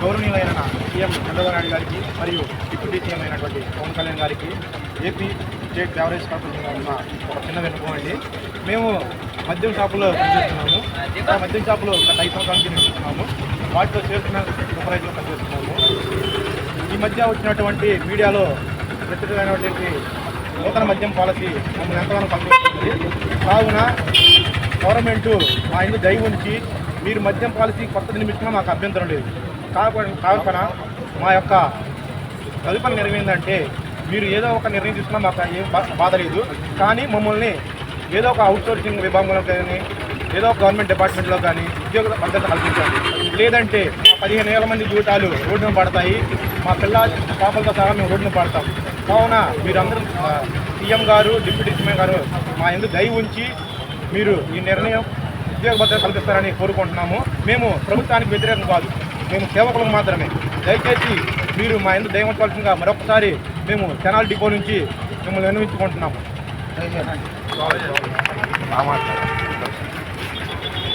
గౌరవనీయులైన సీఎం చంద్రబాబు నాయుడు గారికి మరియు డిప్యూటీ సీఎం అయినటువంటి పవన్ కళ్యాణ్ గారికి ఏపీ స్టేట్ బెవరేజ్ కార్పొరేషన్ ఉన్న ఒక చిన్న విన్నపం అండి. మేము మద్యం షాపులో పనిచేస్తున్నాము. ఆ మద్యం షాపులో గత 5 సంవత్సరాల నుంచి నిర్మిస్తున్నాము. వాటితో చేస్తున్న సూపర్వైజర్లో పనిచేస్తున్నాము. ఈ మధ్య వచ్చినటువంటి మీడియాలో ప్రత్యేకమైనటువంటి నూతన మద్యం పాలసీ మమ్మల్ని ఎంతగానో పనిచేస్తుంది. కావున గవర్నమెంటు మా ఇందు దయ ఉంచి మీరు మద్యం పాలసీ కొత్తది నిర్మిస్తున్నా మాకు అభ్యంతరం లేదు. కాకపోయినా మా యొక్క తదుపరి నిర్ణయం ఏంటంటే మీరు ఏదో ఒక నిర్ణయం తీసుకున్నా మాకు ఏం బాధ లేదు. కానీ మమ్మల్ని ఏదో ఒక అవుట్సోర్సింగ్ విభాగంలో కానీ ఏదో ఒక గవర్నమెంట్ డిపార్ట్మెంట్లో కానీ ఉద్యోగ భద్రత కల్పించాలి. లేదంటే మా 15,000 మంది జీవితాలు రోడ్డున పడతాయి. మా పిల్ల పాపలతో సహా మేము రోడ్డున పడతాం. కావున మీరందరూ సీఎం గారు డిప్యూటీ సీఎం గారు మా ఎందుకు దయ ఉంచి మీరు ఈ నిర్ణయం ఉద్యోగ భద్రత కల్పిస్తారని కోరుకుంటున్నాము. మేము ప్రభుత్వానికి వ్యతిరేకం కాదు, మేము సేవకులకు మాత్రమే. దయచేసి మీరు మా ఎందుకు దయ ఉంచవలసిందిగా మరొకసారి మేము తెనాలి డిపో నుంచి మిమ్మల్ని విన్నవించుకుంటున్నాము.